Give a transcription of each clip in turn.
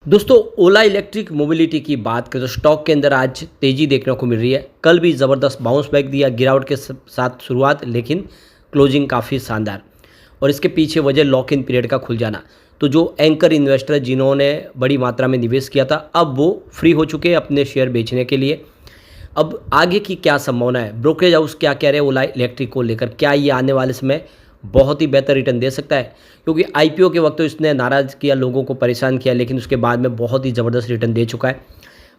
दोस्तों, ओला electric mobility की बात करें तो स्टॉक के अंदर आज तेज़ी देखने को मिल रही है। कल भी ज़बरदस्त बाउंस बैक दिया, गिरावट के साथ शुरुआत, लेकिन क्लोजिंग काफ़ी शानदार। और इसके पीछे वजह लॉक इन पीरियड का खुल जाना। तो जो एंकर इन्वेस्टर जिन्होंने बड़ी मात्रा में निवेश किया था, अब वो फ्री हो चुके हैं अपने शेयर बेचने के लिए। अब आगे की क्या संभावना है, ब्रोकरेज हाउस क्या कह रहे हैं ओला इलेक्ट्रिक को लेकर, क्या ये आने वाले समय बहुत ही बेहतर रिटर्न दे सकता है? क्योंकि आईपीओ के वक्त तो इसने नाराज़ किया, लोगों को परेशान किया, लेकिन उसके बाद में बहुत ही ज़बरदस्त रिटर्न दे चुका है।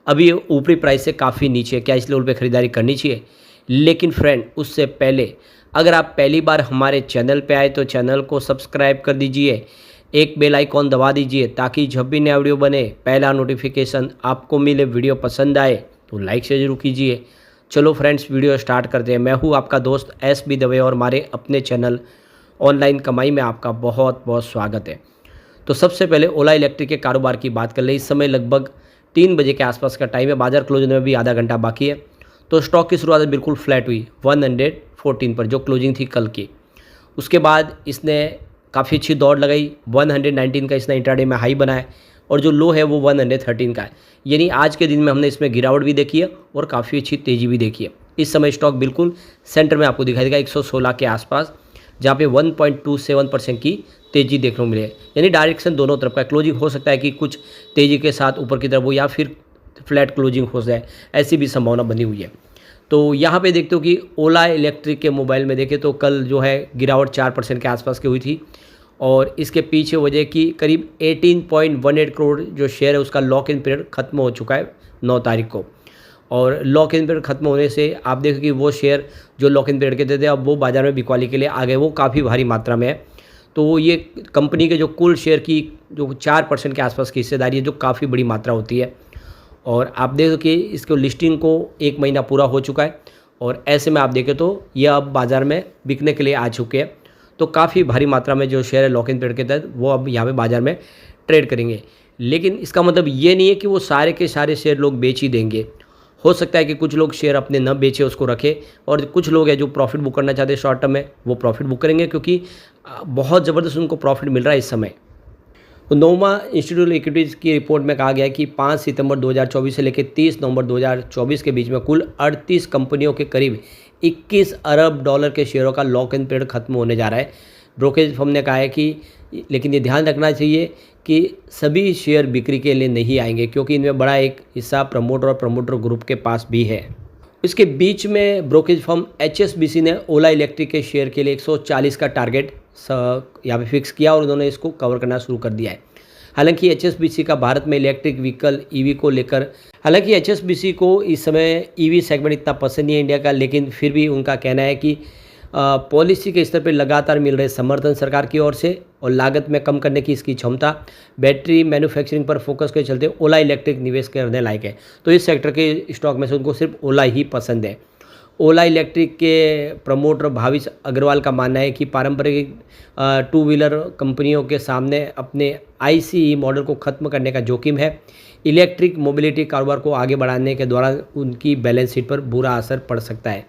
अभी ये ऊपरी प्राइस से काफ़ी नीचे है, क्या इस लेवल पे खरीदारी करनी चाहिए? लेकिन फ्रेंड, उससे पहले अगर आप पहली बार हमारे चैनल पे आए तो चैनल को सब्सक्राइब कर दीजिए, एक बेल आइकॉन दबा दीजिए ताकि जब भी नया वीडियो बने पहला नोटिफिकेशन आपको मिले। वीडियो पसंद आए तो लाइक से जरूर कीजिए। चलो फ्रेंड्स, वीडियो स्टार्ट करते हैं। मैं हूँ आपका दोस्त एस बी दवे और हमारे अपने चैनल ऑनलाइन कमाई में आपका बहुत बहुत स्वागत है। तो सबसे पहले ओला इलेक्ट्रिक के कारोबार की बात कर ले। इस समय लगभग 3 बजे के आसपास का टाइम है, बाजार क्लोज होने में भी आधा घंटा बाकी है। तो स्टॉक की शुरुआत बिल्कुल फ्लैट हुई 114 पर, जो क्लोजिंग थी कल की। उसके बाद इसने काफ़ी अच्छी दौड़ लगाई, 119 का इसने इंट्राडे में हाई बनाया और जो लो है वो 113 का है। यानी आज के दिन में हमने इसमें गिरावट भी देखी है और काफ़ी अच्छी तेज़ी भी देखी है। इस समय स्टॉक बिल्कुल सेंटर में आपको दिखाई देगा 116 के आसपास, जहाँ पे 1.27% की तेज़ी देखने को मिले। यानी डायरेक्शन दोनों तरफ का। क्लोजिंग हो सकता है कि कुछ तेज़ी के साथ ऊपर की तरफ हो या फिर फ्लैट क्लोजिंग हो जाए, ऐसी भी संभावना बनी हुई है। तो यहाँ पे देखते हो कि ओला इलेक्ट्रिक के मोबाइल में देखें तो कल जो है गिरावट 4% के आसपास की हुई थी और इसके पीछे वजह की करीब 18.18 करोड़ जो शेयर है उसका लॉक इन पीरियड खत्म हो चुका है 9 तारीख को। और लॉक इन पीरियड खत्म होने से आप देखो कि वो शेयर जो लॉक इन पीरियड के थे अब वो बाज़ार में बिकवाली के लिए आ गए, वो काफ़ी भारी मात्रा में है। तो ये कंपनी के जो कुल शेयर की जो 4% के आसपास की हिस्सेदारी है, जो काफ़ी बड़ी मात्रा होती है। और आप देखो कि इसको लिस्टिंग को 1 महीना पूरा हो चुका है और ऐसे में आप देखें तो यह अब बाज़ार में बिकने के लिए आ चुके हैं। तो काफ़ी भारी मात्रा में जो शेयर है लॉक इन पीरियड के तहत वो अब यहाँ पे बाज़ार में ट्रेड करेंगे। लेकिन इसका मतलब ये नहीं है कि वो सारे के सारे शेयर लोग बेच ही देंगे। हो सकता है कि कुछ लोग शेयर अपने न बेचे, उसको रखे, और कुछ लोग हैं जो प्रॉफिट बुक करना चाहते हैं शॉर्ट टर्म में, वो प्रॉफिट बुक करेंगे क्योंकि बहुत ज़बरदस्त उनको प्रॉफिट मिल रहा है इस समय। तो नोमा इंस्टीट्यूट इक्विटीज़ की रिपोर्ट में कहा गया है कि 5 सितंबर 2024 से लेकर 30 नवंबर 2024 के बीच में कुल 38 कंपनियों के करीब 21 अरब डॉलर के शेयरों का लॉक इन पीरियड खत्म होने जा रहा है। ब्रोकरेज फर्म ने कहा है कि लेकिन ये ध्यान रखना चाहिए कि सभी शेयर बिक्री के लिए नहीं आएंगे क्योंकि इनमें बड़ा एक हिस्सा प्रमोटर और प्रमोटर ग्रुप के पास भी है। इसके बीच में ब्रोकरेज फर्म एचएसबीसी ने ओला इलेक्ट्रिक के शेयर के लिए 140 का टारगेट यहाँ पे फिक्स किया और उन्होंने इसको कवर करना शुरू कर दिया है। हालांकि एचएसबीसी का भारत में इलेक्ट्रिक व्हीकल ईवी को लेकर, हालांकि एचएसबीसी को इस समय ईवी सेगमेंट इतना पसंद नहीं है इंडिया का, लेकिन फिर भी उनका कहना है कि पॉलिसी के स्तर पर लगातार मिल रहे समर्थन सरकार की ओर से और लागत में कम करने की इसकी क्षमता, बैटरी मैन्युफैक्चरिंग पर फोकस के चलते ओला इलेक्ट्रिक निवेश करने लायक है। तो इस सेक्टर के स्टॉक में से उनको सिर्फ ओला ही पसंद है। ओला इलेक्ट्रिक के प्रमोटर भाविश अग्रवाल का मानना है कि पारंपरिक 2 व्हीलर कंपनियों के सामने अपने आईसीई मॉडल को खत्म करने का जोखिम है। इलेक्ट्रिक मोबिलिटी कारोबार को आगे बढ़ाने के दौरान उनकी बैलेंस शीट पर बुरा असर पड़ सकता है।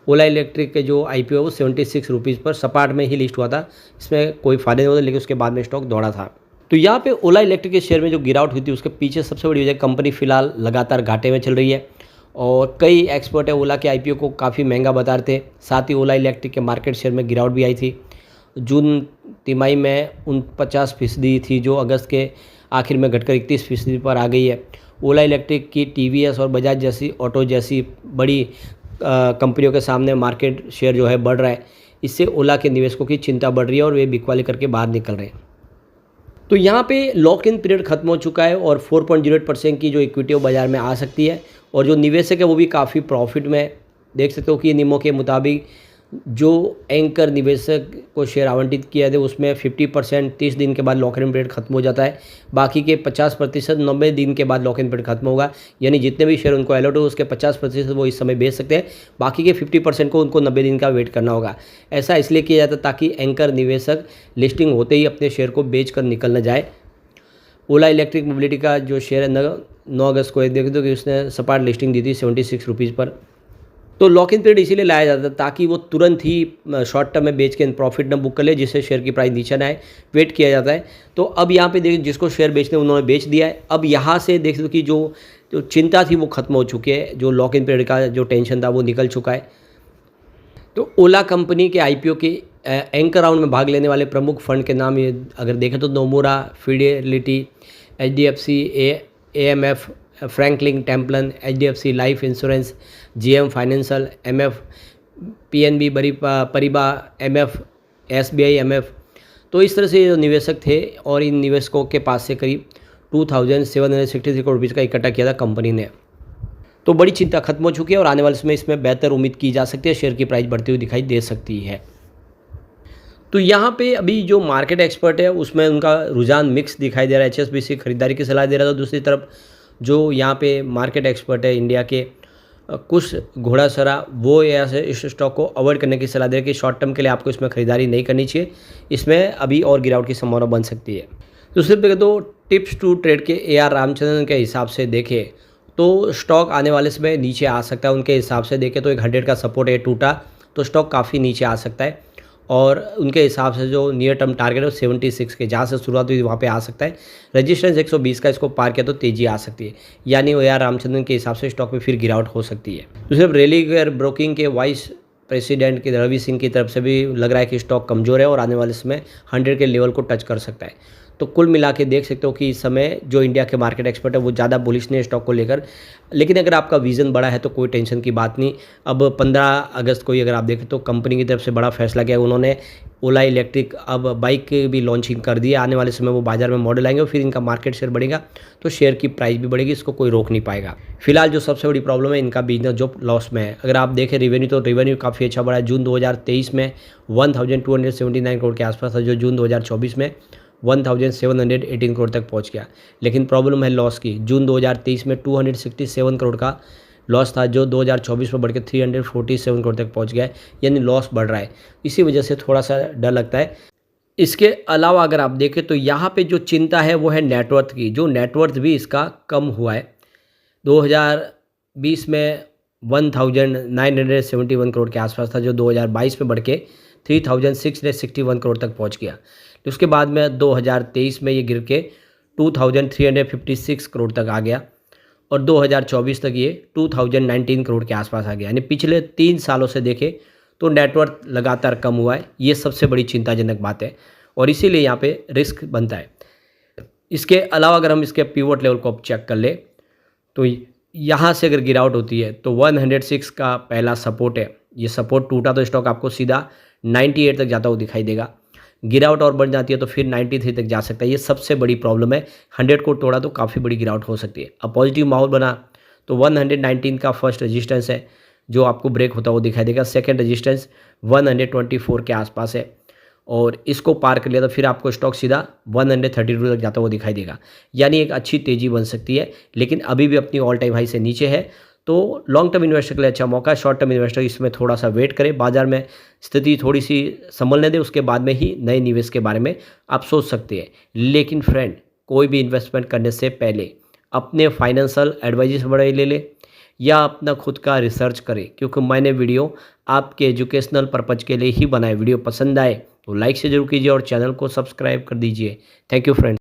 ओला इलेक्ट्रिक के जो आईपीओ वो 76 रुपीज़ पर सपाट में ही लिस्ट हुआ था, इसमें कोई फायदा नहीं होता, लेकिन उसके बाद में स्टॉक दौड़ा था। तो यहाँ पे ओला इलेक्ट्रिक के शेयर में जो गिरावट हुई थी उसके पीछे सबसे बड़ी वजह कंपनी फिलहाल लगातार घाटे में चल रही है और कई एक्सपर्ट है ओला के आईपीओ को काफ़ी महंगा बता रहे थे। साथ ही ओला इलेक्ट्रिक के मार्केट शेयर में गिरावट भी आई थी। जून तिमाही में 49% थी जो अगस्त के आखिर में घटकर 31% पर आ गई है। ओला इलेक्ट्रिक की टीवीएस और बजाज जैसी ऑटो जैसी बड़ी कंपनियों के सामने मार्केट शेयर जो है बढ़ रहा है। इससे ओला के निवेशकों की चिंता बढ़ रही है और वे बिकवाली करके बाहर निकल रहे हैं। तो यहाँ पे लॉक इन पीरियड खत्म हो चुका है और 4.08% की जो इक्विटी वो बाज़ार में आ सकती है और जो निवेशक है वो भी काफ़ी प्रॉफिट में। देख सकते हो कि नियमों के मुताबिक जो एंकर निवेशक को शेयर आवंटित किया थे उसमें 50% 30 दिन के बाद लॉक इन पीरियड खत्म हो जाता है। बाकी के 50% 90 दिन के बाद लॉक इन पीरियड खत्म होगा। यानी जितने भी शेयर उनको अलॉट हो उसके 50% वो इस समय बेच सकते हैं, बाकी के 50% को उनको 90 दिन का वेट करना होगा। ऐसा इसलिए किया जाता है ताकि एंकर निवेशक लिस्टिंग होते ही अपने शेयर को बेच कर निकल न जाए। ओला इलेक्ट्रिक मोबिलिटी का जो शेयर है 9 अगस्त को देख दो कि उसने सपाट लिस्टिंग दी थी 76 रुपीज़ पर। तो लॉक इन पीरियड इसीलिए लाया जाता है ताकि वो तुरंत ही शॉर्ट टर्म में बेच के प्रॉफिट न बुक कर ले, जिससे शेयर की प्राइस नीचे ना आए, वेट किया जाता है। तो अब यहाँ पे देखिए जिसको शेयर बेचने उन्होंने बेच दिया है। अब यहाँ से देख लो कि जो जो चिंता थी वो खत्म हो चुकी है, जो लॉक इन पीरियड का जो टेंशन था वो निकल चुका है। तो ओला कंपनी के आईपीओ के एंकर राउंड में भाग लेने वाले प्रमुख फंड के नाम ये अगर देखें तो Nomura, Fidelity, HDFC, AMF, Franklin Templeton, HDFC life insurance, GM financial, MF, PNB Paribas, MF, SBI, MF. तो इस तरह से जो निवेशक थे और इन निवेशकों के पास से करीब 2763 करोड़ रुपये का इकट्ठा किया था कंपनी ने। तो बड़ी चिंता खत्म हो चुकी है और आने वाले समय इसमें बेहतर उम्मीद की जा सकती है, शेयर की प्राइस बढ़ती हुई दिखाई दे सकती है। तो यहाँ पे अभी जो मार्केट एक्सपर्ट है उसमें उनका रुझान मिक्स दिखाई दे रहा है। एचएसबीसी खरीदारी की सलाह दे रहा था, दूसरी तरफ जो यहाँ पे मार्केट एक्सपर्ट है इंडिया के कुछ घोड़ासरा वो ऐसे इस स्टॉक को अवॉइड करने की सलाह दे रहे कि शॉर्ट टर्म के लिए आपको इसमें खरीदारी नहीं करनी चाहिए, इसमें अभी और गिरावट की संभावना बन सकती है। दूसरे पे तो टिप्स टू ट्रेड के AR रामचंद्रन के हिसाब से देखें तो स्टॉक आने वाले समय नीचे आ सकता है। उनके हिसाब से देखें तो एक 100 का सपोर्ट है, टूटा तो स्टॉक काफ़ी नीचे आ सकता है और उनके हिसाब से जो नियर टर्म टारगेट है वो 76 के जहाँ से शुरुआत हुई वहाँ पे आ सकता है। रजिस्टेंस 120 का इसको पार किया तो तेज़ी आ सकती है, यानी AR रामचंद्रन के हिसाब से स्टॉक में फिर गिरावट हो सकती है। दूसरे रेलिगर ब्रोकिंग के वाइस प्रेसिडेंट के रवि सिंह की तरफ से भी लग रहा है कि स्टॉक कमज़ोर है और आने वाले समय 100 के लेवल को टच कर सकता है। तो कुल मिला के देख सकते हो कि इस समय जो इंडिया के मार्केट एक्सपर्ट है वो ज़्यादा बुलिश नहीं है स्टॉक को लेकर, लेकिन अगर आपका विज़न बड़ा है तो कोई टेंशन की बात नहीं। अब 15 अगस्त को ही अगर आप देखें तो कंपनी की तरफ से बड़ा फैसला किया, उन्होंने ओला इलेक्ट्रिक अब बाइक भी लॉन्चिंग कर दी है। आने वाले समय वो बाजार में मॉडल आएंगे और फिर इनका मार्केट शेयर बढ़ेगा तो शेयर की प्राइस भी बढ़ेगी, इसको कोई रोक नहीं पाएगा। फिलहाल जो सबसे बड़ी प्रॉब्लम है इनका बिजनेस जो लॉस में है। अगर आप देखें रेवेन्यू तो रेवेन्यू काफ़ी अच्छा बढ़ा है। जून 2023 में 1279 करोड़ के आसपास था, जो जून 2024 में 1718 करोड़ तक पहुंच गया। लेकिन प्रॉब्लम है लॉस की। जून 2023 में 267 करोड़ का लॉस था, जो 2024 में बढ़ के 347 करोड़ तक पहुंच गया है, यानी लॉस बढ़ रहा है। इसी वजह से थोड़ा सा डर लगता है। इसके अलावा अगर आप देखें तो यहाँ पे जो चिंता है वो है नेटवर्थ की, जो नेटवर्थ भी इसका कम हुआ है। 2020 में 1971 करोड़ के आसपास था, जो 2022 में बढ़ के 3661 करोड़ तक पहुंच गया। तो उसके बाद में 2023 में ये गिर के 2356 करोड़ तक आ गया और 2024 तक ये 2019 करोड़ के आसपास आ गया। यानी पिछले 3 सालों से देखें तो नेटवर्थ लगातार कम हुआ है। ये सबसे बड़ी चिंताजनक बात है और इसीलिए यहाँ पे रिस्क बनता है। इसके अलावा अगर हम इसके पिवट लेवल को चेक कर ले तो यहाँ से अगर गिरावट होती है तो 106 का पहला सपोर्ट है, ये सपोर्ट टूटा तो स्टॉक आपको सीधा 98 तक जाता हुआ दिखाई देगा। गिरावट और बढ़ जाती है तो फिर 93 तक जा सकता है। ये सबसे बड़ी प्रॉब्लम है। 100 को तोड़ा तो काफ़ी बड़ी गिरावट हो सकती है। अब पॉजिटिव माहौल बना तो 119 का फर्स्ट रेजिस्टेंस है जो आपको ब्रेक होता हुआ दिखाई देगा। सेकंड रेजिस्टेंस 124 के आसपास है और इसको पार कर लिया तो फिर आपको स्टॉक सीधा 132 तक जाता हुआ दिखाई देगा, यानी एक अच्छी तेज़ी बन सकती है। लेकिन अभी भी अपनी ऑल टाइम हाई से नीचे है, तो लॉन्ग टर्म इन्वेस्टर के लिए अच्छा मौका है। शॉर्ट टर्म इन्वेस्टर इसमें थोड़ा सा वेट करें, बाजार में स्थिति थोड़ी सी संभलने दें, उसके बाद में ही नए निवेश के बारे में आप सोच सकते हैं। लेकिन फ्रेंड, कोई भी इन्वेस्टमेंट करने से पहले अपने फाइनेंशियल एडवाइजर से बड़े ले लें या अपना खुद का रिसर्च करें, क्योंकि मैंने वीडियो आपके एजुकेशनल पर्पज़ के लिए ही बनाए। वीडियो पसंद आए तो लाइक से जरूर कीजिए और चैनल को सब्सक्राइब कर दीजिए। Thank you friend.